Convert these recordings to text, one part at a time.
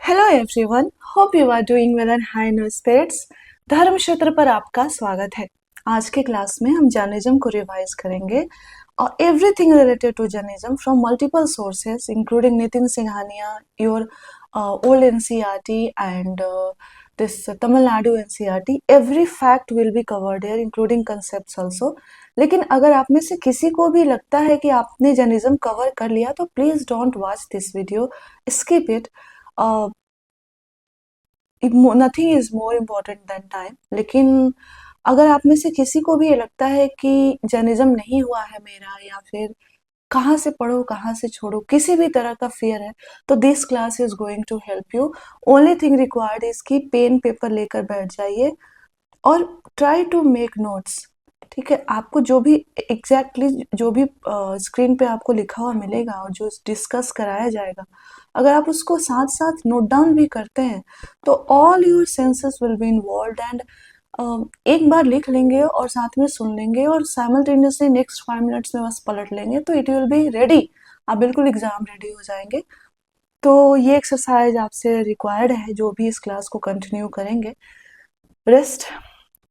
Hello everyone, hope you are doing well and high in spirits. धर्म क्षेत्र पर आपका स्वागत है। आज के क्लास में हम जैनिज्म को रिवाइज करेंगे और everything related to Jainism from multiple sources including Nitin Singhania, your old NCERT and this Tamil Nadu NCERT. Every fact will be covered here, including concepts also. लेकिन अगर आप में से किसी को भी लगता है कि आपने जैनिज्म कवर कर लिया तो please don't watch this video, skip it. Nothing is more important then time. लेकिन अगर आप में से किसी को भी ये लगता है कि जर्नलिज्म नहीं हुआ है मेरा, या फिर कहाँ से पढ़ो कहाँ से छोड़ो, किसी भी तरह का फियर है, तो this class is going to help you. Only thing required is कि पेन पेपर लेकर बैठ जाइए और ट्राई टू मेक नोट्स। ठीक है, आपको जो भी एग्जैक्टली जो भी स्क्रीन पे आपको लिखा हुआ मिलेगा और जो डिस्कस कराया जाएगा, अगर आप उसको साथ साथ नोट डाउन भी करते हैं तो all your senses will be involve and एक बार लिख लेंगे और साथ में सुन लेंगे और साइमल्टेनियसली नेक्स्ट 5 मिनट्स में बस पलट लेंगे तो इट विल बी रेडी। आप बिल्कुल एग्जाम रेडी हो जाएंगे। तो ये एक्सरसाइज आपसे रिक्वायर्ड है जो भी इस क्लास को कंटिन्यू करेंगे। रेस्ट।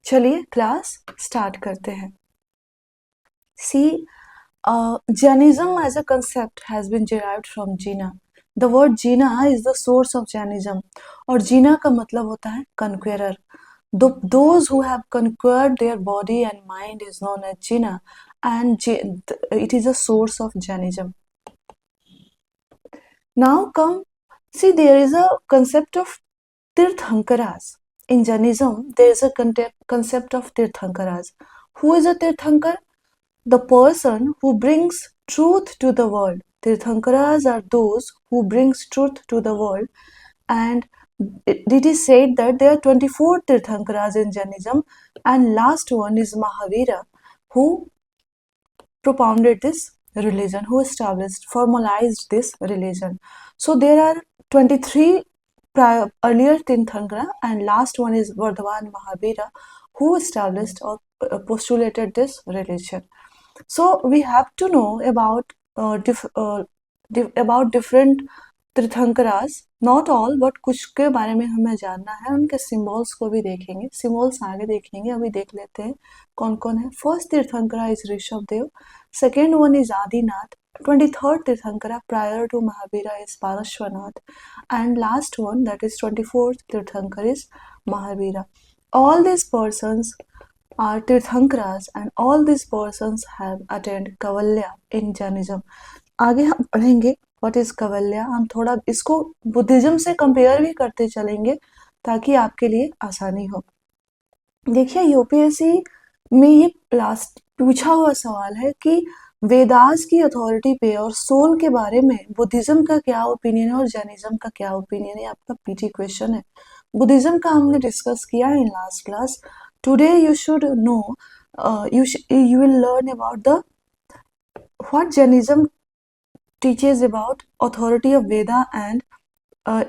चलिए क्लास स्टार्ट करते हैं। सी, Jainism as a concept has been derived from Jina. The word Jina is the source of Jainism. और Jina का मतलब होता है conqueror. Those who have conquered their body and mind is known as Jina, and it is a source of Jainism. Now come, see, there is a concept of Tirthankaras. In Jainism, there is a concept of Tirthankaras. Who is a Tirthankar? The person who brings truth to the world. Tirthankaras are those who brings truth to the world, and it is said that there are 24 Tirthankaras in Jainism, and last one is Mahavira, who propounded this religion, who established, formalized this religion. So there are 23 earlier Tirthankara, and last one is Vardhaman Mahavira, who established or postulated this religion. So we have to know about different Tirthankaras, not all but कुछ के बारे में हमें जानना है। उनके symbols को भी देखेंगे, सिंबल्स आगे देखेंगे, अभी देख लेते हैं कौन कौन है। First Tirthankara is Rishabh Dev, second one is Adinath, 23rd Tirthankara prior to Mahavira is Parshvanath, and last one that is 24th Tirthankar is Mahavira. All these persons are Tirthankaras and all these persons have attained Kavalya in Jainism. आगे हम पढ़ेंगे व्हाट इज कवल्या। हम थोड़ा इसको Buddhism से compare भी करते चलेंगे ताकि आपके लिए आसानी हो। देखिए, यूपीएससी में ये लास्ट पूछा हुआ सवाल है कि वेदास की अथॉरिटी पे और सोल के बारे में बुद्धिज्म का क्या ओपिनियन है और जैनिज्म का क्या ओपिनियन है। आपका पीटी क्वेश्चन है। बुद्धिज्म का हमने डिस्कस किया है in last class. Today you should know, you will learn about what Jainism teaches about authority of Veda and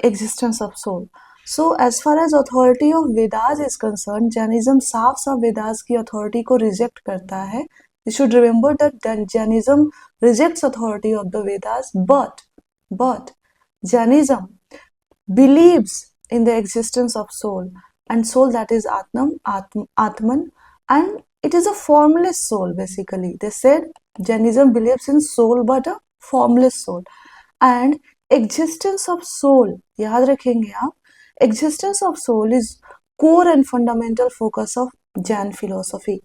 existence of soul. So as far as authority of Vedas is concerned, Jainism साफ Vedas की authority को reject करता है. You should remember that Jainism rejects authority of the Vedas, but Jainism believes in the existence of soul, and soul that is Atman, and it is a formless soul basically. They said Jainism believes in soul but a formless soul, and existence of soul, याद रखेंगे आप, existence of soul is core and fundamental focus of Jain philosophy.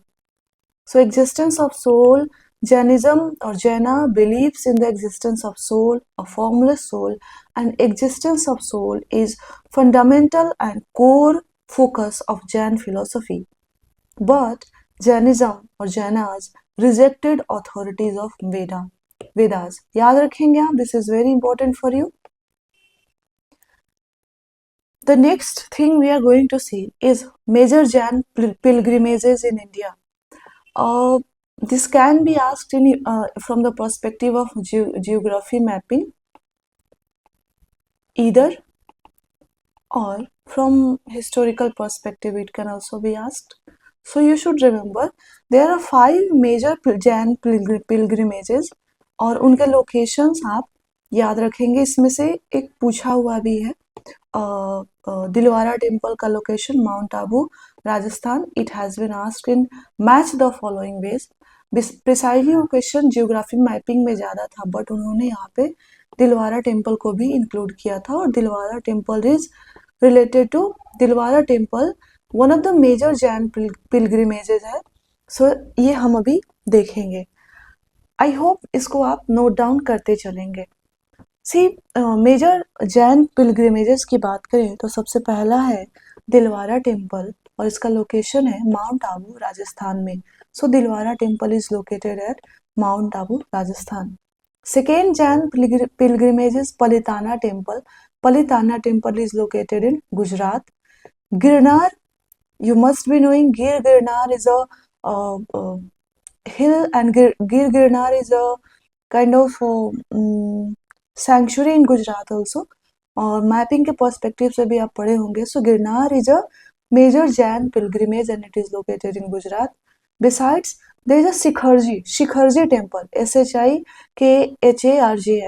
So existence of soul, Jainism or Jaina believes in the existence of soul, a formless soul, and existence of soul is fundamental and core focus of Jain philosophy. But Jainism or Jainas rejected authorities of Vedas. याद रखेंगे आप, this is very important for you. The next thing we are going to see is major Jain pilgrimages in India. This can be asked from the perspective of geography mapping, either, or from historical perspective it can also be asked. So you should remember there are 5 major Jain pilgrimages और उनके locations आप याद रखेंगे। इसमें से एक पूछा हुआ भी है, दिलवारा टेम्पल का location mount Abu Rajasthan. It has been asked in match the following ways. Precisely वो क्वेश्चन जियोग्राफी मैपिंग में ज़्यादा था, बट उन्होंने यहाँ पे दिलवारा टेम्पल को भी इंक्लूड किया था. और Dilwara temple is related to Dilwara temple, one of the major Jain pilgrimages है. सो ये हम अभी देखेंगे. आई होप इसको आप नोट डाउन करते चलेंगे. सी मेजर जैन पिलग्रिमेजेस की बात करें तो सबसे पहला है दिलवारा टेम्पल और इसका लोकेशन है माउंट आबू राजस्थान में. So Dilwara temple is located at Mount Abu Rajasthan. Second Jain pilgrimages Palitana temple. Palitana temple is located in Gujarat. Girnar, you must be knowing Gir Girnar is a hill, and Gir Girnar is a kind of sanctuary in Gujarat also. और mapping के perspective से भी आप पढ़े होंगे. So Girnar is a major Jain pilgrimage and it is located in Gujarat. Besides there is a Shikharji temple, SHIKHARJI,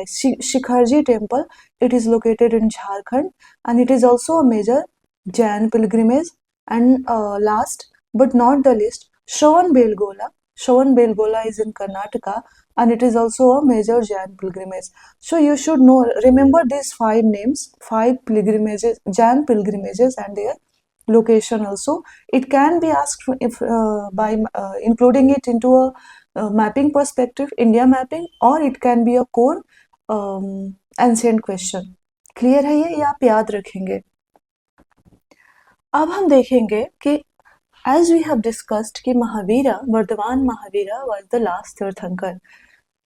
Shikharji temple. It is located in Jharkhand and it is also a major Jain pilgrimage. And last but not the least, Shravan Belgola is in Karnataka and it is also a major Jain pilgrimage. So you should know, remember these 5 names, 5 pilgrimages, Jain pilgrimages and their location also. It can be asked if by including it into a mapping perspective, India mapping, or it can be a core ancient question. Clear है ये आप याद रखेंगे. अब हम देखेंगे कि as we have discussed कि Mahavira, Varthaman Mahavira was the last तीर्थंकर.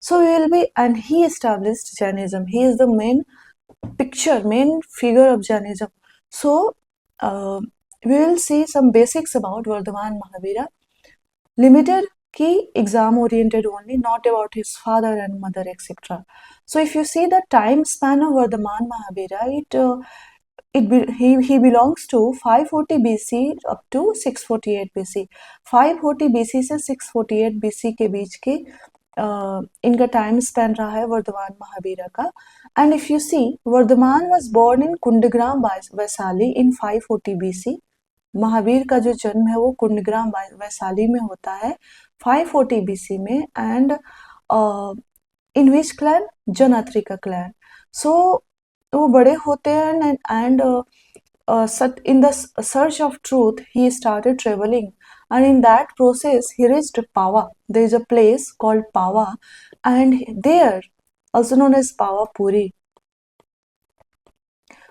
So we will be, and he established Jainism. He is the main figure of Jainism. So we will see some basics about Vardhaman Mahavira. Limited key exam oriented only, not about his father and mother, etc. So if you see the time span of Vardhaman Mahavira, he belongs to 540 BC up to 648 BC. 540 BC से 648 BC के बीच के इनका time Spain रहा है वर्धमान महावीरा का. And if you see, Vardhman was born in Kundagram Vaishali in 540 BC. Mahavir का जो जन्म है वो कुंडग्राम वैशाली में होता है 540 BC में. And in which clan? जनात्री का क्लैन. सो वो बड़े होते हैं and in the search of truth he started traveling, and in that process he reached Pawa. There is a place called Pawa, and there also known as Pawa Puri.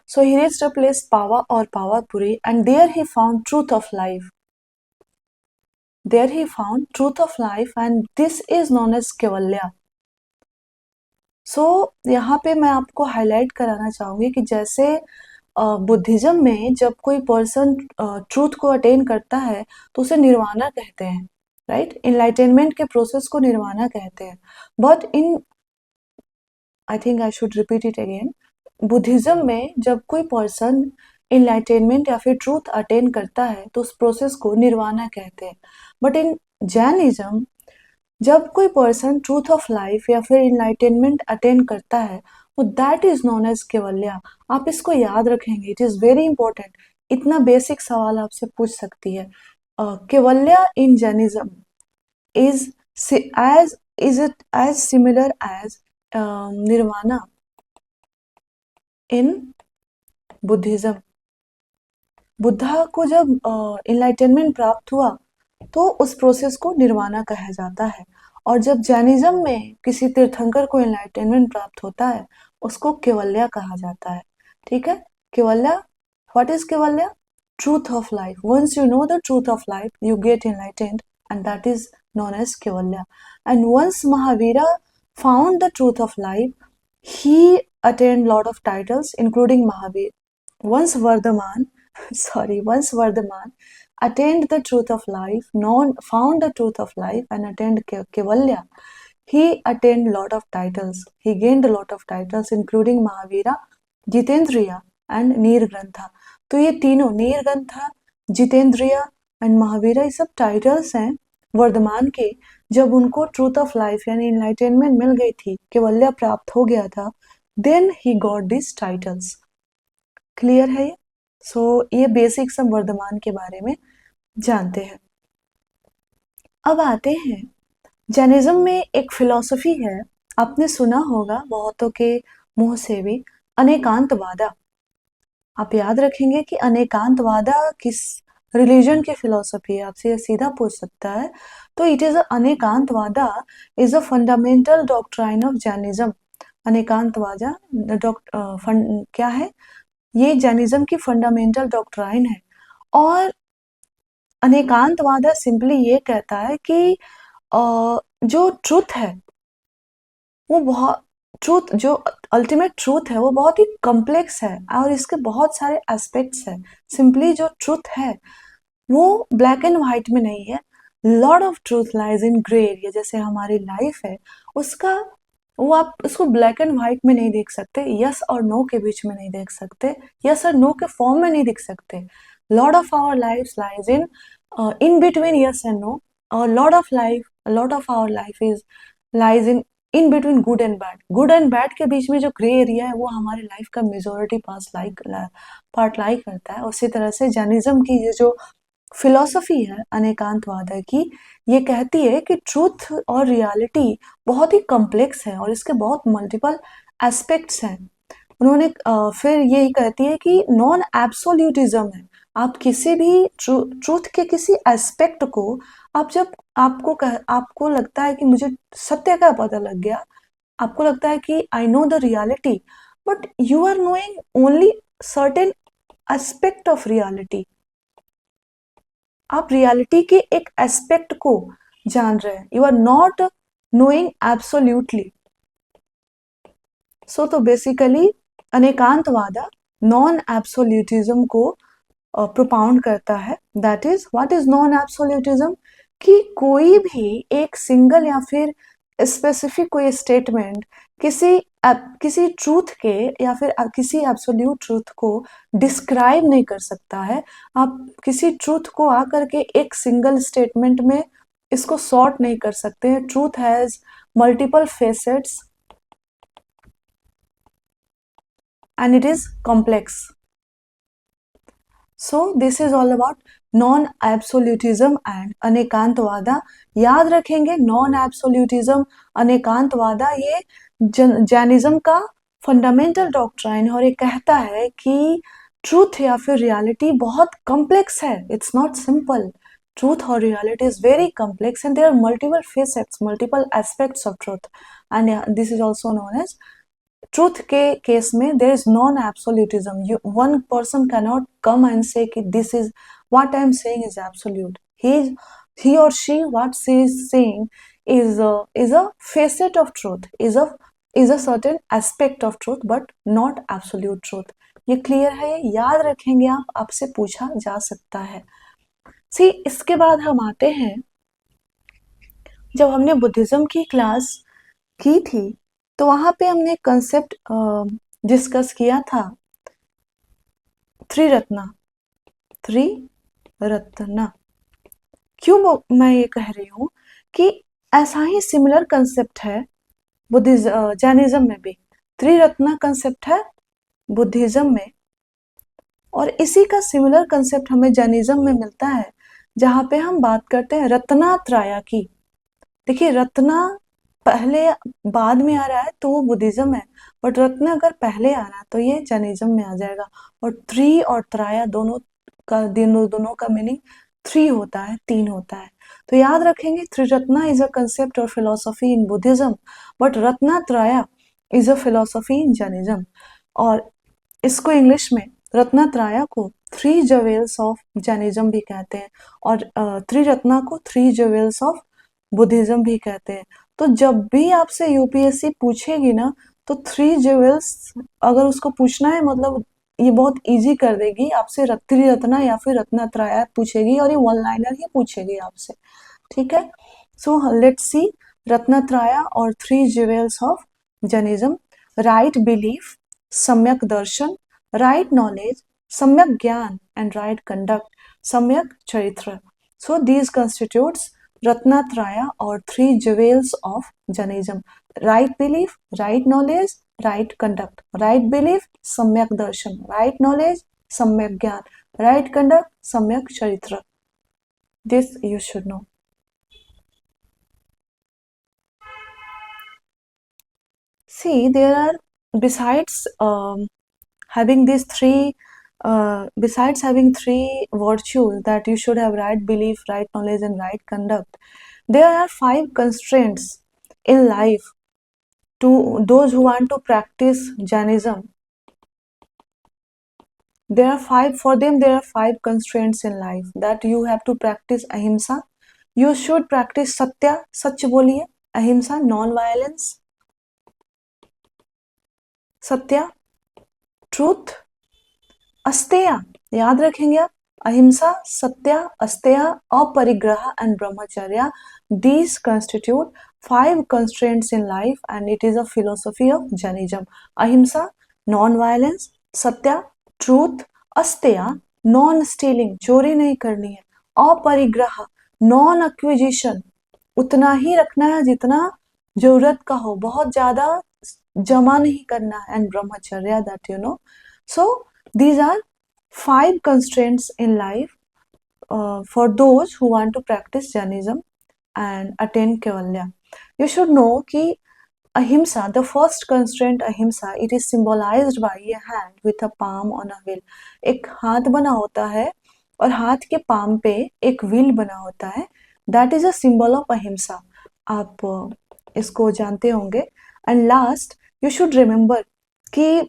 So he reached a place Pawa or Pawa Puri, and there he found truth of life. There he found truth of life, and this is known as Kevalya. सो यहाँ पे मैं आपको highlight कराना चाहूँगी कि जैसे Buddhism में जब कोई पर्सन ट्रूथ को अटेन करता है तो उसे निर्वाणा कहते हैं, राइट? इनलाइटेनमेंट के प्रोसेस को निर्वाणा कहते हैं. But in, I think I should repeat it again, Buddhism में जब कोई पर्सन इनलाइटेनमेंट या फिर ट्रूथ अटेन करता है तो उस प्रोसेस को निर्वाणा कहते हैं. बट इन जैनिज्म जब कोई पर्सन ट्रूथ ऑफ लाइफ या फिर इनलाइटेनमेंट अटेन करता है वो that is known as Kevalya. आप इसको याद रखेंगे, इट इज वेरी इंपॉर्टेंट. इतना बेसिक सवाल आपसे पूछ सकती है. Kevalya in Jainism is it as similar as nirvana in Buddhism? Buddha को जब इनलाइटेनमेंट प्राप्त हुआ तो उस प्रोसेस को निर्वाणा कहा जाता है. और जब जैनिज्म में किसी तीर्थंकर को इनलाइटेनमेंट प्राप्त होता है उसको केवल्या कहा जाता है. ठीक है, Kevalya. What is Kevalya? Truth of life. Once you know the truth of life you get enlightened and that is known as Kevalya. And once Mahavira found the truth of life, he attained lot of titles including Mahavir. Once Vardhaman attained the truth of life, found the truth of life and attained Kevalya, he attained lot of titles. He gained a lot of titles including Mahavira, Jitendriya and Nirgrantha. तो ये तीनों नीरग्रंथा, जितेंद्रिया and Mahavira, ये सब titles हैं वर्धमान के. जब उनको truth of life यानी इनलाइटेनमेंट मिल गई थी, केवल्या प्राप्त हो गया था, then he got this titles. Clear है ये? सो ये बेसिक्स हम वर्धमान के बारे में जानते हैं। अब आते हैं, जैनिज्म में एक फिलॉसफी है, आपने सुना होगा बहुतों के मुंह से भी, अनेकांतवादा। आप याद रखेंगे कि अनेकांतवादा किस रिलीजन की फिलॉसफी है, आपसे ये सीधा पूछ सकता है। तो it is Anekantavada is a fundamental doctrine of Jainism. Anekantavada क्या है? ये जैनिज्म की फंडामेंटल डॉक्ट्राइन है। और अनेकांतवादा सिंपली ये कहता है कि जो ट्रुथ है वो बहुत ट्रूथ जो अल्टीमेट ट्रूथ है वो बहुत ही कॉम्प्लेक्स है और इसके बहुत सारे एस्पेक्ट्स हैं। सिंपली जो ट्रूथ है वो ब्लैक एंड व्हाइट में नहीं है। Lot of truth lies in grey area. जैसे हमारी लाइफ है उसका, वो आप उसको ब्लैक एंड व्हाइट में नहीं देख सकते, यस और नो के बीच में नहीं देख सकते, यस और नो के फॉर्म में नहीं देख सकते। Lot of our life lies in between yes and no, और lot of our life is lies in between good and bad. Good and bad के बीच में जो ग्रे एरिया है वो हमारी लाइफ का मेजोरिटी पार्ट लाई करता है। उसी तरह से जैनिज्म की ये जो फिलॉसफी है अनेकांतवाद की, ये कहती है कि ट्रूथ और रियलिटी बहुत ही कॉम्प्लेक्स है और इसके बहुत मल्टीपल एस्पेक्ट्स हैं। उन्होंने फिर यही कहती है कि नॉन एब्सोल्यूटिज्म है। आप किसी भी ट्रूथ के किसी एस्पेक्ट को, आप जब आपको लगता है कि मुझे सत्य का पता लग गया, आपको लगता है कि I know the reality, but you are knowing only certain aspect of reality. आप रियलिटी के एक एस्पेक्ट को जान रहे हैं, you are not knowing absolutely. So तो बेसिकली अनेकांतवादा नॉन एब्सोल्यूटिज्म को प्रोपाउंड करता है। That is what is non absolutism, कि कोई भी एक सिंगल या फिर स्पेसिफिक कोई स्टेटमेंट किसी ट्रूथ के या फिर किसी एब्सोल्यूट ट्रूथ को डिस्क्राइब नहीं कर सकता है। आप किसी ट्रूथ को आकर के एक सिंगल स्टेटमेंट में इसको सॉर्ट नहीं कर सकते हैं। Truth has multiple facets and it is complex. So this is all about non-absolutism and अनेकांतवादा। याद रखेंगे non-absolutism, अनेकांतवादा ये जैनिज्म का फंडामेंटल डॉक्ट्राइन, और ये कहता है कि ट्रूथ या फिर रियलिटी बहुत कॉम्प्लेक्स है, it's not simple. Truth or reality is very complex and there are multiple facets, multiple aspects of truth, and this is also known as truth के केस में there is non absolutism. One person cannot come and say कि this is what I am saying is absolute. He और she what she is saying is a facet of truth, is a certain aspect of truth, but not absolute truth. ये clear है? ये याद रखेंगे आप, आपसे पूछा जा सकता है। सी इसके बाद हम आते हैं, जब हमने बुद्धिज्म की क्लास की थी तो वहां पे हमने कंसेप्ट डिस्कस किया था त्रिरत्ना। क्यों मैं ये कह रही हूँ कि ऐसा ही सिमिलर कंसेप्ट है जैनिज्म में भी। त्रिरत्ना कंसेप्ट है बुद्धिज्म में, और इसी का सिमिलर कंसेप्ट हमें जैनिज्म में मिलता है, जहां पे हम बात करते हैं रत्नात्रय की। देखिए, रत्ना पहले बाद में आ रहा है तो वो बुद्धिज्म है, बट रत्न अगर पहले आ रहा है तो ये जैनिज्म में आ जाएगा। और त्रि और त्राया दोनों का मीनिंग थ्री होता है, तीन होता है। तो याद रखेंगे, त्रिरत्ना इज अ कंसेप्ट और philosophy in Buddhism, but Ratnatraya is a philosophy in Jainism. और इसको इंग्लिश में रत्नात्रय को थ्री ज्वेल्स ऑफ जैनिज्म भी कहते हैं, और त्रिरत्ना को थ्री ज्वेल्स ऑफ बुद्धिज्म भी कहते हैं। तो जब भी आपसे यूपीएससी पूछेगी ना, तो थ्री ज्वेल्स अगर उसको पूछना है, मतलब ये बहुत इजी कर देगी आपसे। त्रिरत्ना या फिर रत्नात्रय पूछेगी, और ये वन लाइनर ही पूछेगी आपसे, ठीक है। सो लेट्स सी रत्नात्रय और three jewels of Jainism. Right belief, सम्यक दर्शन, राइट नॉलेज, सम्यक ज्ञान, एंड राइट कंडक्ट, सम्यक चरित्र। So these constitutes Ratnatraya or three jewels of Jainism. Right belief, right knowledge, right conduct. Right belief, Samyak Darshan. Right knowledge, Samyak Gyan. Right conduct, Samyak Charitra. This you should know. See, there are, besides having these three, besides having three virtues that you should have: right belief, right knowledge, and right conduct, there are 5 constraints in life to those who want to practice Jainism. There are 5, for them, there are 5 constraints in life that you have to practice ahimsa. You should practice satya, सच बोलिए, ahimsa, non-violence, satya, truth, अस्तेय, याद रखेंगे आप, ahimsa, satya, asteya, aparigraha and brahmacharya. These constitute 5 constraints in life and it is a philosophy of Jainism. Ahimsa, non-violence, satya, truth, asteya, non-stealing, चोरी नहीं करनी है, अपरिग्रह, non-acquisition, उतना ही रखना है जितना जरूरत का हो, बहुत ज्यादा जमा नहीं करना है, and brahmacharya, that you know. So these are 5 constraints in life for those who want to practice Jainism and attain Kaivalya. You should know कि ahimsa, the first constraint ahimsa, it is symbolized by a hand with a palm on a wheel. एक हाथ बना होता है और हाथ के palm पे एक व्हील बना होता है. That is a symbol of ahimsa. आप इसको जानते होंगे. And last, you should remember कि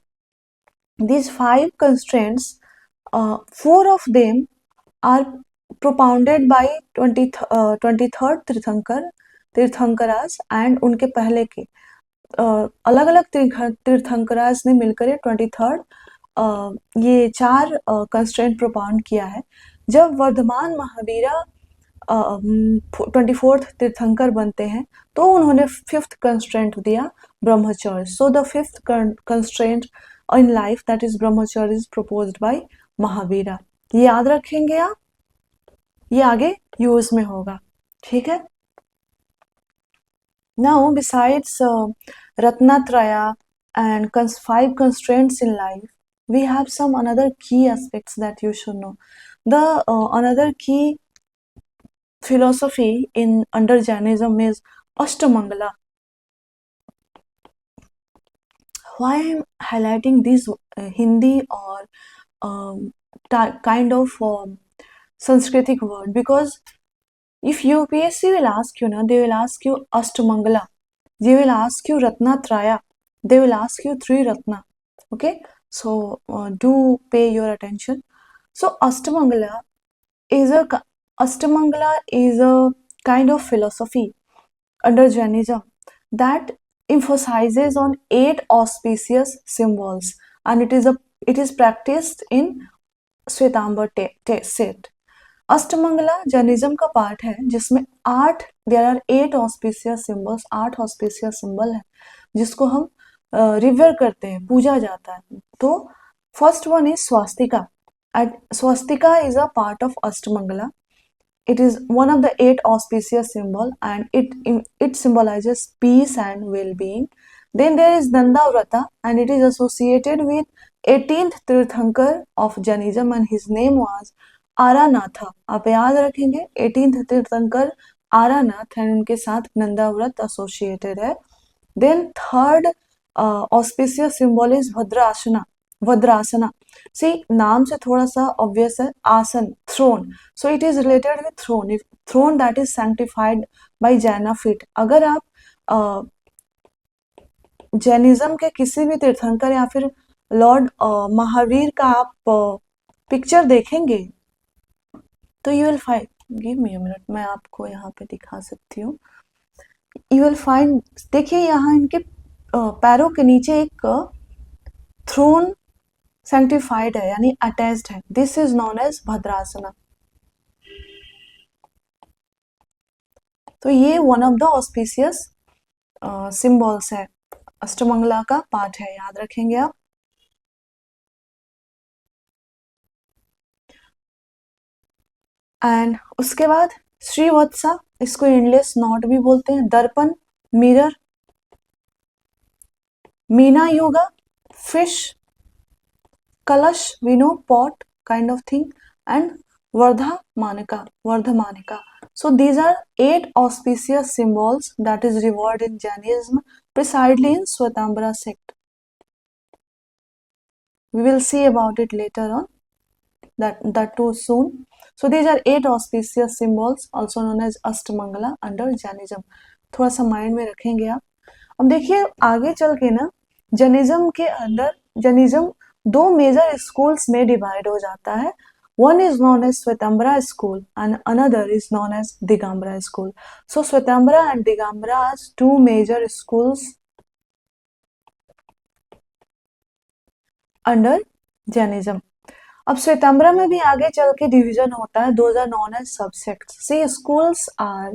these 5 constraints, 4 of them are propounded by 23rd तीर्थंकरास and उनके पहले के अलग अलग तीर्थंकरास ने मिलकर 23rd ये 4 कंस्ट्रेंट प्रोपाउंड किया है. जब वर्धमान महावीरा 24th तीर्थंकर बनते हैं तो उन्होंने 5th कंस्ट्रेंट दिया, ब्रह्मचर्य. So the 5th constraint in life, that is brahmacharya, is proposed by Mahavira. ये याद रखेंगे आप, ये आगे यूज में होगा. ठीक है. Now besides Ratnatraya and 5 constraints in life, we have some another key aspects that you should know. The another key philosophy in under Jainism is Ashtamangala. Why I'm highlighting this Hindi or kind of Sanskritic word? Because if UPSC will ask you, they will ask you Ashtamangala, they will ask you Ratnatraya, they will ask you Three Ratna. Okay, so do pay your attention. So Ashtamangala is a kind of philosophy under Jainism that emphasizes on 8 auspicious symbols, and it is practiced in Shwetambar set. Ashtamangala Jainism का part है जिसमें 8 auspicious symbols, 8 auspicious symbol है जिसको हम river करते हैं, पूजा जाता है. तो first one is Swastika. Swastika is a part of Ashtamangala. It is one of the 8 auspicious symbol and it symbolizes peace and well-being. Then there is Nanda Vrata and it is associated with 18th Tirthankar of Jainism and his name was आरानाथा. आप याद रखेंगे 18th तीर्थंकर आरानाथ and उनके साथ नंदा व्रत associated है. Then third auspicious symbol is Bhadrasana. Vajrasana, see नाम से थोड़ा सा ऑब्वियस है, आसन, throne. So it is related with throne, throne that is sanctified by Jaina feet. अगर आप जैनिज्म के किसी भी तीर्थंकर या फिर लॉर्ड महावीर का आप पिक्चर देखेंगे तो you will find, give me a minute, मैं आपको यहाँ पे दिखा सकती हूँ. यू विल फाइंड, देखिए यहाँ इनके पैरों के नीचे एक थ्रोन सैंक्टिफाइड है यानी अटैच्ड है. This is known as Bhadrasana. तो ये one of the auspicious symbols है, अष्टमंगला का पार्ट है, याद रखेंगे आप. एंड उसके बाद श्रीवत्सा, इसको एंडलेस नॉट भी बोलते हैं। दर्पण, मिरर। Minayugala, fish. कलश, we know pot kind of thing. And Vardhamanika. So these are 8 auspicious symbols that is revered in Jainism, precisely in Swetambara sect. We will see about it later on, that too soon. So these are 8 auspicious symbols, also known as Astamangala under Jainism. थोड़ा सा mind में रखेंगे आप. अब देखिए आगे चल के ना, जैनिज्म के अंदर जैनिज्म 2 मेजर स्कूल्स में डिवाइड हो जाता है. One is known as Swetambara school and another is known as Digambara school. So Swetambara and Digambara are 2 major schools under Jainism. अब श्वेतांबरा में भी आगे चल के डिवीजन होता है. Those are known as subsects. See, schools are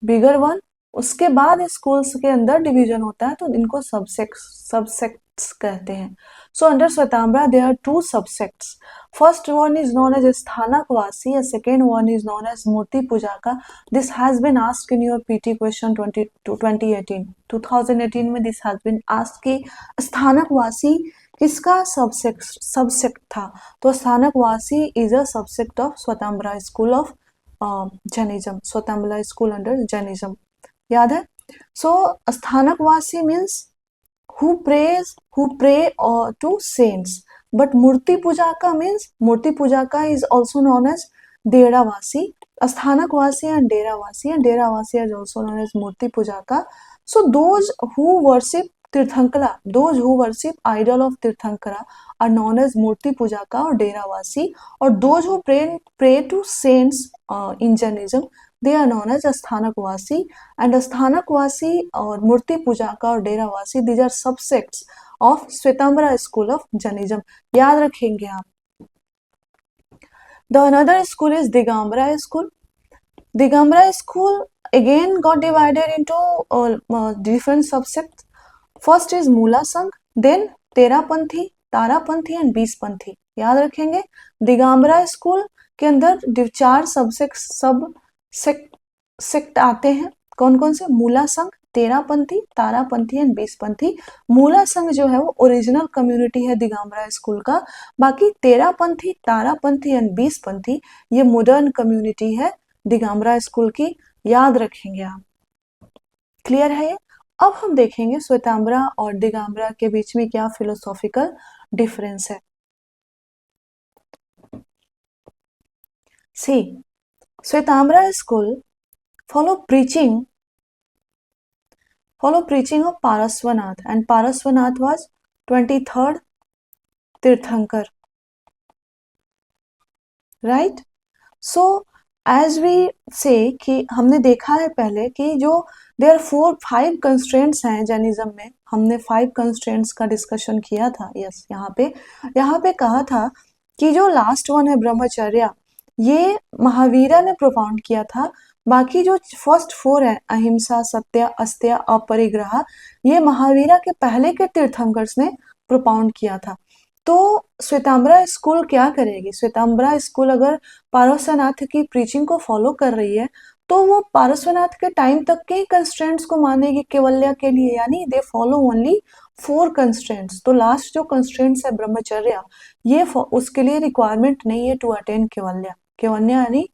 bigger one. उसके बाद स्कूल्स के अंदर डिवीजन होता है तो इनको सबसेक्ट्स कहते हैं. So under Shvetambara there are 2 subsects. First one is known as Sthanakvasi and second one is known as Murtipujaka. This has been asked in your PT question 2018 में this has been asked कि स्थानकवासी किसका subsect था. तो Sthanakvasi is a subsect of Shvetambara school of Jainism. Swetambara school under Jainism. याद है. So Sthanakvasi means who pray to saints. But Murtipujaka means मूर्ति पूजा का is also known as डेरावासी. Sthanakvasi and डेरावासी is also known as मूर्ति पूजा का. So those who worship Tirthankara, those who worship idol of Tirthankara are known as मूर्ति पूजा का और डेरावासी. और those who pray to saints in Jainism, they are known as Sthanakvasi. and Sthanakvasi और मूर्ति पूजा का और डेरावासी, these are subsects of Swetambara school of Jainism. याद रखेंगे आप. The another school is Digambara school. Digambara school again got divided into different subsects. First is Mula Sangh, then Terapanthi, Tarapanthi and 20पंथी. याद रखेंगे. Digambara school के अंदर 4 सेक्ट आते हैं. कौन कौन से? मूला संघ, तेरापंथी, तारापंथी एंड 20पंथी. मूला संघ जो है वो ओरिजिनल कम्युनिटी है दिगंबरा स्कूल का. बाकी तेरापंथी, तारापंथी एंड 20पंथी ये मॉडर्न कम्युनिटी है दिगंबरा स्कूल की. याद रखेंगे आप. क्लियर है ये. अब हम देखेंगे श्वेतांबरा और दिगंबरा के बीच में क्या फिलोसॉफिकल डिफरेंस है. सी, श्वेतांबरा school follow preaching of Paraswanath, and Paraswanath was 23rd Tirthankar, right? So as we say कि हमने देखा है पहले कि जो देयर 5 कंस्ट्रेंट्स हैं जैनिज्म में. हमने 5 कंस्ट्रेंट्स का डिस्कशन किया था. यस, यहाँ पे कहा था कि जो लास्ट वन है ब्रह्मचर्य, ये महावीरा ने प्रोपाउंड किया था. बाकी जो फर्स्ट 4 है अहिंसा, सत्य, अस्त्य, अपरिग्रह, ये महावीरा के पहले के तीर्थंकर्स ने प्रोपाउंड किया था. तो श्वेतांबरा स्कूल क्या करेगी? श्वेतांबरा स्कूल अगर पारसनाथ की प्रीचिंग को फॉलो कर रही है तो वो पारसनाथ के टाइम तक के कंस्ट्रेंट्स को मानेगी केवल्य के लिए. यानी दे फॉलो ओनली 4 कंस्ट्रेंट्स. तो लास्ट जो कंस्ट्रेंट्स है ब्रह्मचर्य, ये उसके लिए रिक्वायरमेंट नहीं है टू अटेन केवल्य. केवल्य यानी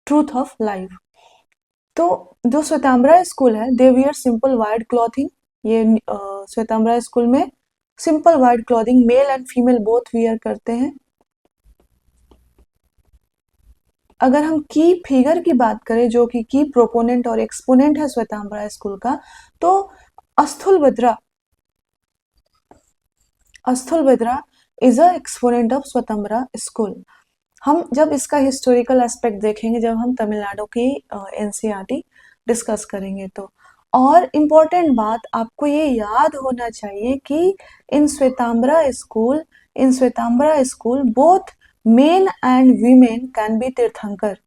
ट्रूथ ऑफ लाइफ. तो जो श्वेतांबरा स्कूल है they wear simple white clothing. ये श्वेतांबरा स्कूल में simple white clothing male and female both wear करते हैं. अगर हम की फिगर की बात करें जो कि की प्रोपोनेंट और एक्सपोनेंट है श्वेतांबरा स्कूल का, तो Sthulabhadra is a exponent of Shvetambara school. हम जब इसका हिस्टोरिकल एस्पेक्ट देखेंगे, जब हम तमिलनाडु की एनसीईआरटी डिस्कस करेंगे तो. और इम्पोर्टेंट बात आपको ये याद होना चाहिए कि in Shvetambara school both men and women can be Tirthankar.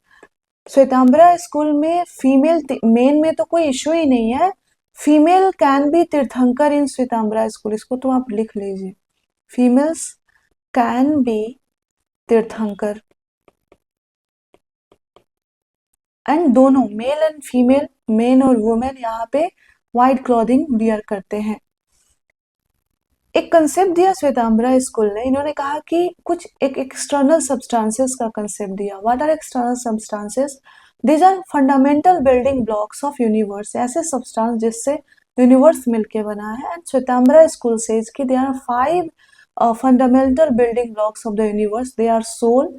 Shvetambara school में फीमेल, मेन में तो कोई इश्यू ही नहीं है. फीमेल कैन बी तीर्थंकर इन श्वेतांबरा स्कूल. इसको तो आप लिख लीजिए. फीमेल्स कैन बी तीर्थंकर एंड दोनों मेल एंड फीमेल, मेन और वुमेन यहाँ पे व्हाइट क्लॉथिंग वियर करते हैं। एक कंसेप्ट दिया श्वेतांबरा स्कूल ने, इन्होंने कहा कि कुछ एक एक्सटर्नल सब्सटेंसेस का कंसेप्ट दिया। What are external substances? These are fundamental building blocks of universe, ऐसे सब्सटेंस जिससे यूनिवर्स मिलके बना है। एंड श्वेतांबरा स्कूल सेज कि there are 5 fundamental building blocks of the universe. They are soul,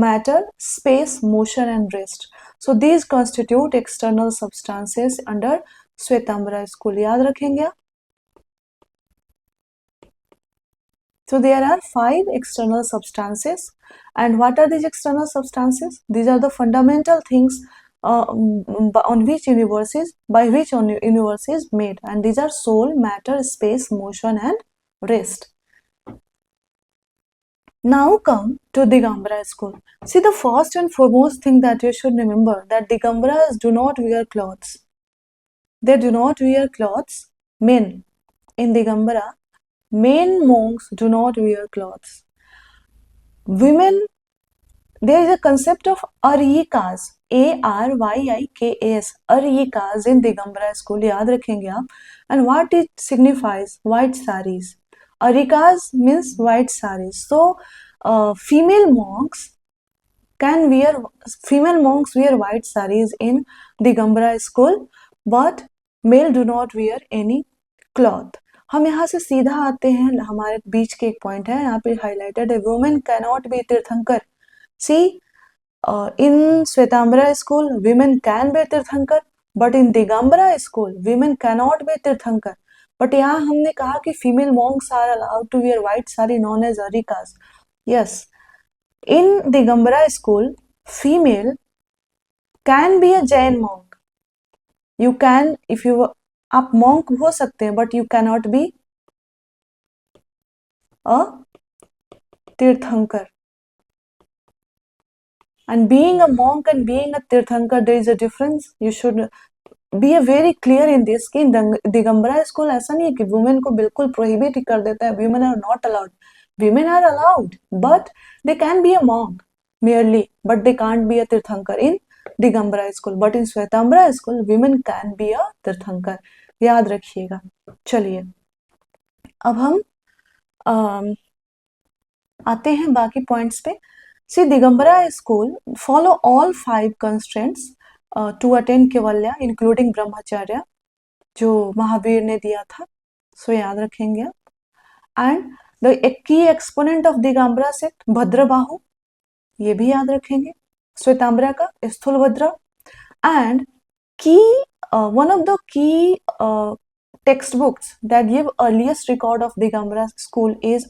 matter, space, motion and rest. So these constitute external substances under Shvetambara school. याद रखेंगे आप? So there are 5 external substances, and what are these external substances? These are the fundamental things on which universe is, by which universe is made, and these are soul, matter, space, motion and rest. Now come to Digambara school. See, the first and foremost thing that you should remember, that Digambaras do not wear clothes. They do not wear clothes. Men in Digambara, men monks do not wear clothes. Women, there is a concept of Aryikas, Aryikas, Aryikas in Digambara school. याद रखेंगे आप. And what it signifies? White saris. Arikas means white saris. So female monks wear white saris in Digambara school, but male do not wear any cloth. हम यहाँ से सीधा आते हैं, हमारे बीच के एक पॉइंट है यहाँ पे हाईलाइटेड है, वुमेन कैनॉट बी तीर्थंकर. सी, in Shvetambara school women can be तीर्थंकर, but in Digambara school women cannot be तीर्थंकर. But यहाँ हमने कहा कि female monks are allowed to wear white sari known as arikas. Yes, in Digambara school female can be a Jain monk. You can, if you, आप monk हो सकते हैं, but you cannot be a तीर्थंकर. And being a monk and being a तीर्थंकर, there is a difference. You should be a very clear in this कि Digambara school ऐसा नहीं है कि वुमेन को बिल्कुल प्रोहिबिट कर देता है. women are not allowed. Women are allowed, but they can be a monk merely, but they can't be a Tirthankar in Digambara school. But in Shvetambara school women can be a तीर्थंकर. याद रखिएगा. चलिए अब हम आते हैं बाकी पॉइंट्स पे. See, Digambara school follow all 5 constraints to attain केवल्या, including ब्रह्मचर्य जो महावीर ने दिया था. सो याद रखेंगे आप. And the key exponent of Digambara sect Bhadrabahu, ये भी याद रखेंगे. श्वेतांबरा का स्थूलभद्र. एंड की one of the key textbooks that give earliest record of Digambara school is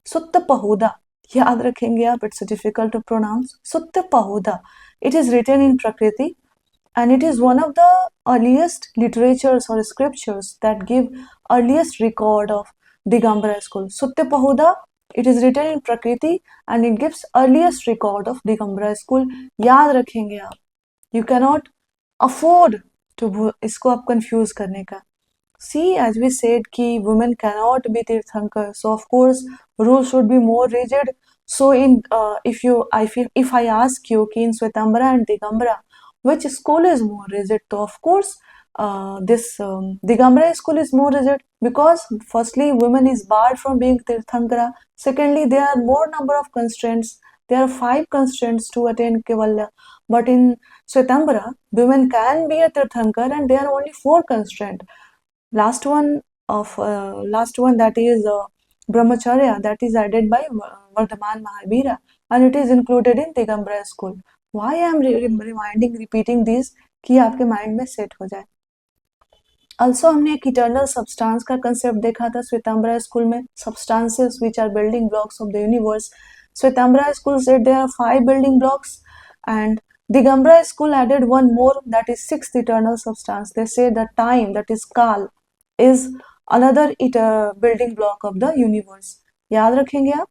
Suttapahuda. याद रखेंगे आप. It's difficult to pronounce. Suttapahuda. It is written in Prakriti, and it is one of the earliest literatures or scriptures that give earliest record of Digambara school. Suttapahuda, it is written in Prakriti and it gives earliest record of Digambara school. याद रखेंगे आप. You cannot afford to इसको आप confuse करने का. See, as we said कि women cannot be तीर्थंकर, so of course rules should be more rigid. So in if I ask you कि in Shvetambara and Digambara which school is more rigid, so of course this Digambara school is more rigid, because firstly women is barred from being tirthankara. Secondly, there are more number of constraints. There are 5 constraints to attain kevalya. But in Shvetambara women can be a तीर्थंकर and there are only 4 constraints. Last one that is brahmacharya, that is added by Vardhaman Mahavira, and it is included in Digambara school. Why I am repeating these कि आपके mind में set हो जाए. Also हमने एक eternal substance का concept देखा था श्वेतांबरा स्कूल में. Substances which are building blocks of the universe. Shvetambara school said there are 5 building blocks, and Digambara school added one more, that is 6th eternal substance. They say the time, that is Kal, is another building block of the universe. याद रखेंगे आप.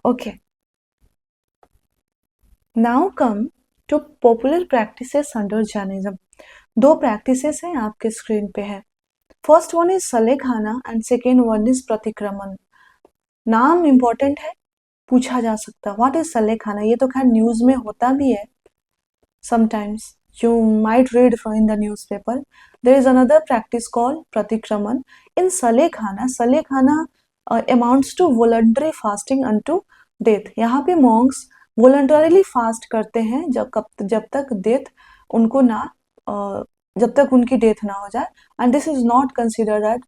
Okay. Now come to popular practices under Jainism. 2 practices हैं आपके screen पे है. First one is सलेखाना and second one is प्रतिक्रमण. नाम important है. पूछा जा सकता है, व्हाट इज सले खाना। ये तो खैर न्यूज में होता भी है, sometimes you might read from in the newspaper. There is another practice called pratikraman. In Salekhana amounts to voluntary fasting unto death. यहाँ पे monks voluntarily fast करते हैं जब तक death उनको ना जब तक उनकी death ना हो जाए, and this is not considered at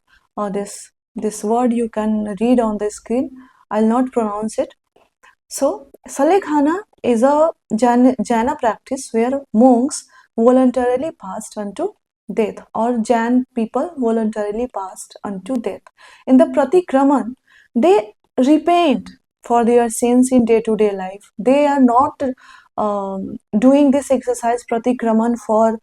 this word you can read on the screen. I'll not pronounce it. So, Salekhana is a Jaina practice where monks voluntarily passed unto death, or Jain people voluntarily passed unto death. In the Pratikraman, they repent for their sins in day-to-day life. They are not doing this exercise Pratikraman for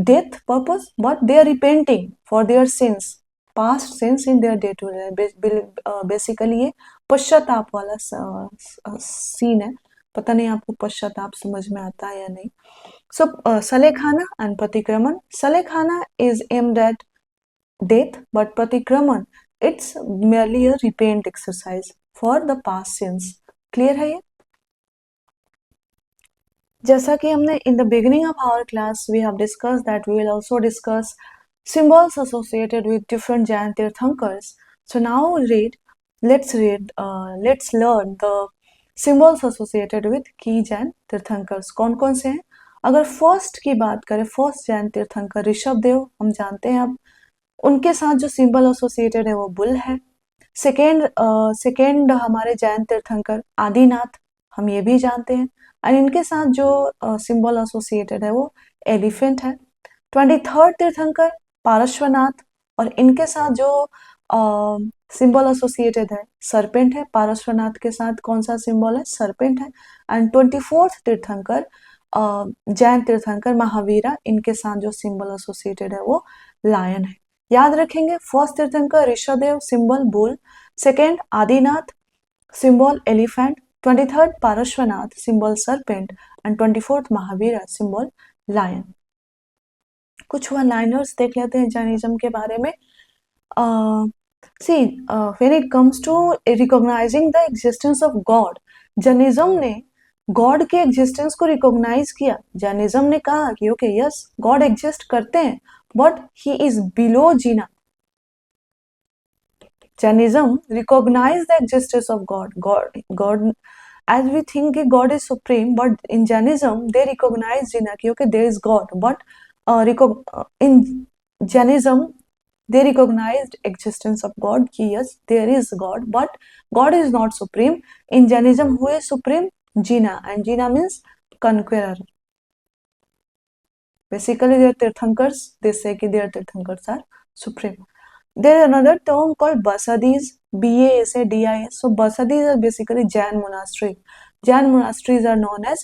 death purpose, but they are repenting for their sins, past sins in their day-to-day. Basically, ये पश्चाताप वाला scene है। पता नहीं आपको पश्चाताप समझ में आता है या नहीं। सो Sallekhana and Pratikramana. Sallekhana is aimed at death, but Pratikramana it's merely a repent exercise for the past sins. Clear है ये? जैसा कि हमने in the beginning of our class we have discussed that we will also discuss symbols associated with different Jain Tirthankars. So now let's learn the symbols associated with key Jain Tirthankars. कौन कौन से हैं? अगर first की बात करें, first Jan तीर्थंकर ऋषभ देव, हम जानते हैं अब उनके साथ जो सिंबल एसोसिएटेड है वो बुल है। सेकेंड हमारे जैन तीर्थंकर आदिनाथ, हम ये भी जानते हैं, और इनके साथ जो सिंबल एसोसिएटेड है वो एलिफेंट है। 23rd तीर्थंकर पारश्वनाथ, और इनके साथ जो सिंबल एसोसिएटेड है सरपेंट है। पारश्वनाथ के साथ कौन सा सिंबल है? सरपेंट है। एंड 24th तीर्थंकर जैन तीर्थंकर महावीरा, इनके साथ जो सिंबल एसोसिएटेड है वो लायन है। याद रखेंगे, first Tirthankar Rishabhdev symbol bull, second Adinath symbol elephant, 23rd Parshvanath symbol serpent, and 24th Mahavira symbol lion. कुछ वन लाइनर्स देख लेते हैं जैनिज्म के बारे में। when it comes to recognizing the existence of God, Jainism ने गॉड के एग्जिस्टेंस को रिकॉग्नाइज किया। जैनिज्म ने कहा कि ओके यस गॉड एग्जिस्ट करते हैं, but he is below Jina. Jainism recognize the existence of God as we think God is supreme, but in Jainism they recognize Jina कि okay there is God, but in Jainism they recognized existence of God कि yes there is God, but God is not supreme. In Jainism who is supreme? Jina, and Jina means conqueror. Basically their Tirthankars, they say कि their Tirthankars are supreme. There is another term called Basadis, B-A-S-A-D-I-S. So Basadis are basically Jain monasteries. Jain monasteries are known as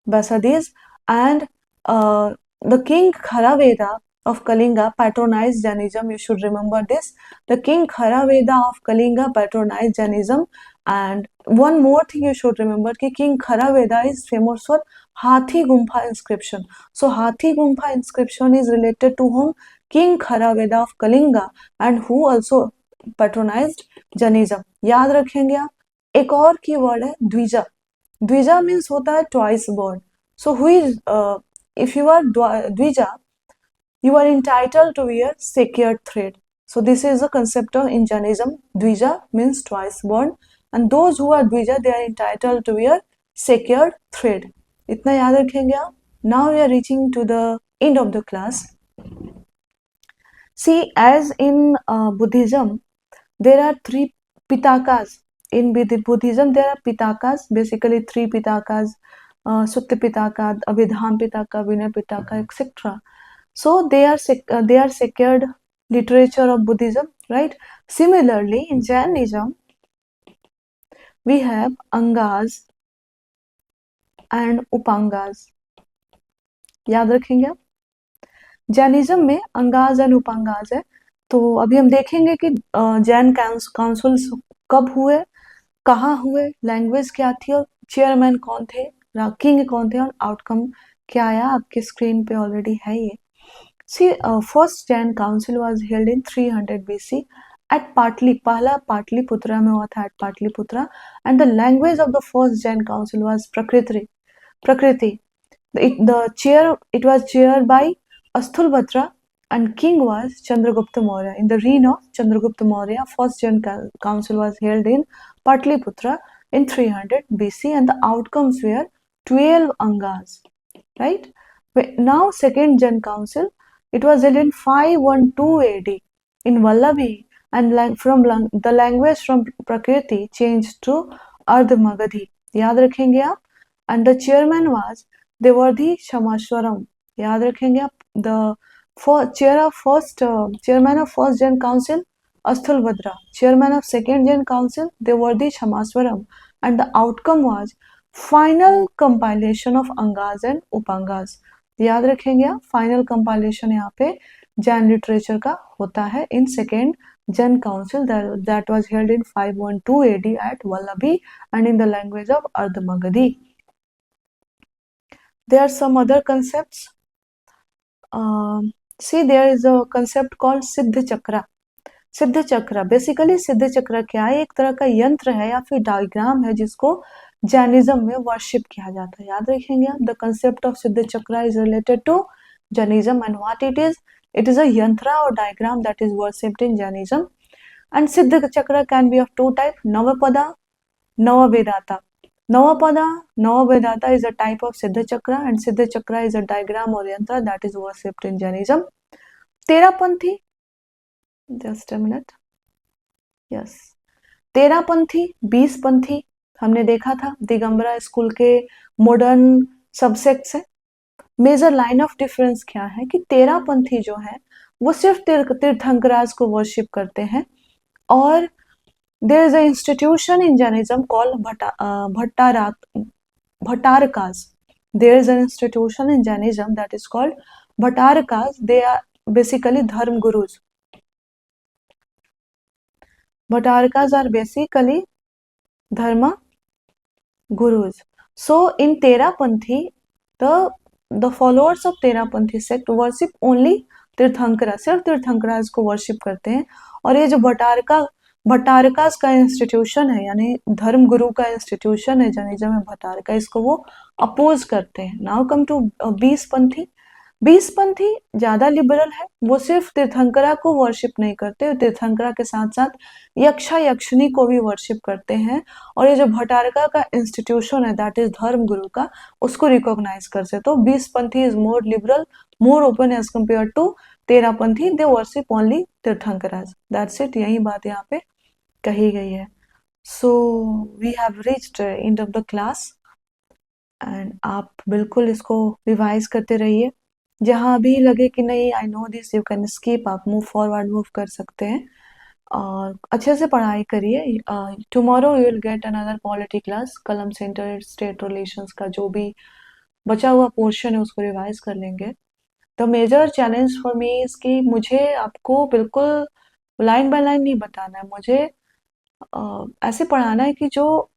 Basadis, and the king Kharaveda of Kalinga patronized Jainism. You should remember this. The king Kharaveda of Kalinga patronized Jainism. And one more thing you should remember कि King Kharaveda is famous for Hathi Gumpha inscription. So Hathi Gumpha inscription is related to whom? King Kharaveda of Kalinga, and who also patronized Jainism. याद रखेंगे आप। एक और की word है Dwija. Dwija means होता है twice born. So who is if you are Dwija, you are entitled to wear secured thread. So this is a concept of in Jainism. Dvija means twice born, and those who are Dvija they are entitled to wear secured thread. इतना याद रखेंगे आप। Now we are reaching to the end of the class. See, as in Buddhism, there are three Pitakas. In Buddhism, there are Pitakas, basically three Pitakas, Sutta Pitaka, Abhidham Pitaka, Vinaya Pitaka, etc. So they are secured literature of Buddhism, right? Similarly, in Jainism, we have Angas and Upangas. याद रखेंगे आप। Jainism में अंगाज and उपांगाज है। तो अभी हम देखेंगे कि जैन काउंसिल कब हुए, कहाँ हुए, लैंग्वेज क्या थी, और चेयरमैन कौन थे, किंग कौन थे, और आउटकम क्या आया। आपके स्क्रीन पे ऑलरेडी है ये। See, first Jain council was held in 300 BC at Patali, पहला पाटलिपुत्रा में हुआ था, at Pataliputra. And the language of the first Jain council was Prakrit. It was chaired by Asthulbhadra and king was Chandragupta Maurya. In the reign of Chandragupta Maurya, first Jain council was held in Patliputra in 300 BC and the outcomes were 12 Angas. Right? Now second Jain council, it was held in 512 AD in Vallabhi and from the language from Prakriti changed to Ardh Magadhi. याद रखेंगे आप. And the chairman was Devardhi Shamaswaram. याद रखेंगे आप. The chairman of first Jain council Asthulbhadra, chairman of second Jain council Devardhi Shamaswaram, and the outcome was final compilation of Angas and Upangas. याद रखेंगे आप. Final compilation यहाँ पे Jain literature का होता है in second Jain council that was held in 512 AD at Vallabhi and in the language of Ardh Magadhi. There are some other concepts. See, there is a concept called Siddha Chakra. सिद्ध चक्र, basically सिद्ध चक्र क्या है? एक तरह का यंत्र है या फिर डायग्राम है जिसको जैनिज्म में वर्शिप किया जाता है. याद रखेंगे आप. The concept of Siddha Chakra is related to Jainism and what it is a yantra और diagram that is worshipped in Jainism. And Siddha Chakra can be of two type, Navapada, Navadevata. Navavedanta is a type of Siddha Chakra and Siddha Chakra is a diagram or yantra that is worshipped in Jainism. Terapanthi, just a minute. Yes. Terapanthi, 20पंथी हमने देखा था. Digambara school के modern subsects है. Major line of difference क्या है कि तेरापंथी जो है वो सिर्फ तीर्थंकराज को वर्शिप करते हैं और there is an institution in Jainism called Bhattarakas. There is an institution in Jainism that is called Bhattarakas. They are basically dharm gurus. Bhattarakas are basically dharma gurus. So in Terapanthi, the followers of Terapanthi sect worship only tirthankara, सिर्फ तीर्थंकराज को worship करते हैं. और ये जो भट्टारकास का institution है यानी धर्म गुरु का इंस्टीट्यूशन है जैनिज्म में भट्टारका, इसको वो अपोज करते हैं. Now come to 20पंथी. 20पंथी ज्यादा लिबरल है. वो सिर्फ तीर्थंकरा को वर्शिप नहीं करते, तीर्थंकरा के साथ साथ यक्षा यक्षिणी को भी वर्शिप करते हैं. और ये जो भट्टारका का इंस्टीट्यूशन है दैट इज धर्म गुरु का, उसको रिकॉग्नाइज करते. तो 20पंथी is more liberal, more open as compare to Terapanthi. They worship only Tirthankaras. That's it. यही बात यहाँ पे कही गई है. So we have reached end of the class and आप बिल्कुल इसको रिवाइज करते रहिए. जहां भी लगे कि नहीं I know this you can skip, आप मूव फॉरवर्ड मूव कर सकते हैं और अच्छे से पढ़ाई करिए. Tomorrow you will get another polity class. कल हम सेंटर स्टेट रिलेशंस का जो भी बचा हुआ पोर्शन है उसको रिवाइज कर लेंगे. The major challenge for me is कि मुझे आपको बिल्कुल लाइन बाय लाइन नहीं बताना है. मुझे ऐसे पढ़ाना है कि जो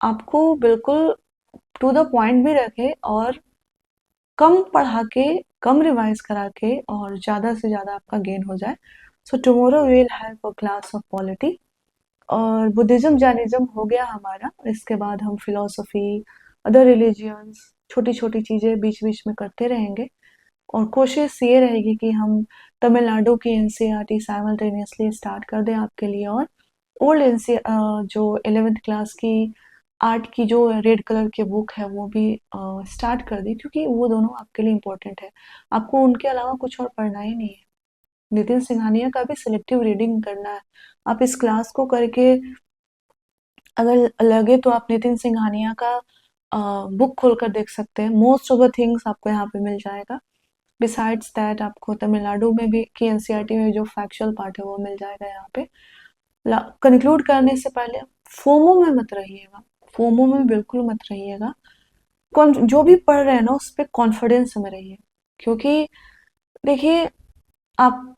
आपको बिल्कुल टू द पॉइंट भी रखे और कम पढ़ा के, कम रिवाइज करा के और ज़्यादा से ज़्यादा आपका गेन हो जाए. So tomorrow we will have a class of polity. और बुद्धिज्म जैनिज्म हो गया हमारा. इसके बाद हम फिलोसफी, अदर रिलीजियंस, छोटी छोटी चीज़ें बीच बीच में करते रहेंगे. और कोशिश ये रहेगी कि हम तमिलनाडु की एनसीईआरटी साइमल्टेनियसली स्टार्ट कर दें आपके लिए. और ओल्ड जो 11th क्लास की आर्ट की जो रेड कलर की बुक है वो भी स्टार्ट कर दी, क्योंकि वो दोनों आपके लिए इम्पोर्टेंट है. आपको उनके अलावा कुछ और पढ़ना ही नहीं है. नितिन सिंघानिया का भी सिलेक्टिव रीडिंग करना है. आप इस क्लास को करके अगर लगे तो आप नितिन सिंघानिया का बुक खोलकर देख सकते हैं. मोस्ट ऑफ द थिंग्स आपको यहाँ पे मिल जाएगा. बिसाइड्स दैट आपको तमिलनाडु में भी की एनसीईआरटी में जो फैक्चुअल पार्ट है वो मिल जाएगा यहाँ पे. कंक्लूड करने से पहले फोमो में मत रहिएगा. फोमो में बिल्कुल मत रहिएगा. जो भी पढ़ रहे हैं ना उस पर कॉन्फिडेंस में रहिए. क्योंकि देखिए आप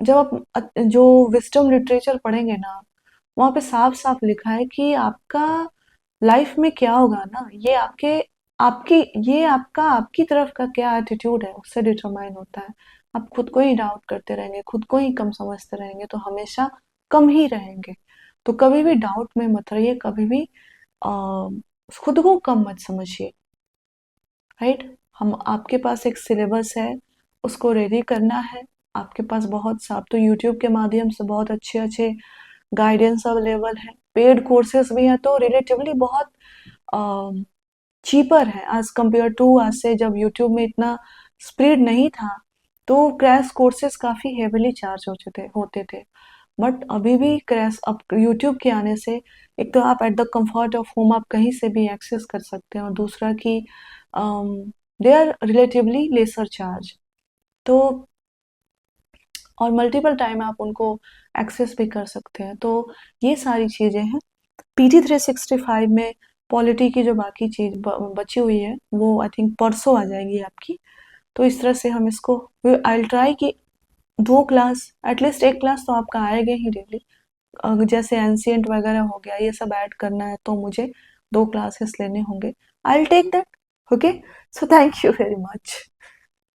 जब आप जो विस्डम लिटरेचर पढ़ेंगे ना वहाँ पे साफ साफ लिखा है कि आपका लाइफ में क्या होगा ना, ये आपकी तरफ का क्या एटीट्यूड है उससे डिटरमाइन होता है. आप खुद को ही डाउट करते रहेंगे, खुद को ही कम समझते रहेंगे, तो हमेशा कम ही रहेंगे। तो कभी भी डाउट में मत रहिए, कभी भी खुद को कम मत समझिए, राइट। हम आपके पास एक सिलेबस है, उसको रेडी करना है। आपके पास बहुत सा, अब तो यूट्यूब के माध्यम से बहुत अच्छे अच्छे गाइडेंस अवेलेबल है, पेड कोर्सेज भी हैं, तो रिलेटिवली बहुत चीपर है एज कम्पेयर टू आज से जब यूट्यूब में इतना स्प्रेड नहीं था, तो क्रैश कोर्सेज काफ़ी हेविली चार्ज होते थे। बट अभी भी क्रैश, अब यूट्यूब के आने से एक तो आप at the comfort of home आप कहीं से भी एक्सेस कर सकते हैं, और दूसरा कि they are relatively lesser charge, तो और मल्टीपल टाइम आप उनको एक्सेस भी कर सकते हैं। तो ये सारी चीज़ें हैं। PT365 में पॉलिटी की जो बाकी चीज़ बची हुई है वो आई थिंक परसों आ जाएगी आपकी। तो इस तरह से हम इसको, आई विल ट्राई कि 2 क्लास, एटलीस्ट 1 क्लास तो आपका आएगा ही डेली। जैसे एंशियंट वगैरह हो गया, ये सब ऐड करना है तो मुझे 2 क्लासेस लेने होंगे। I will take that. Okay, so thank you very much.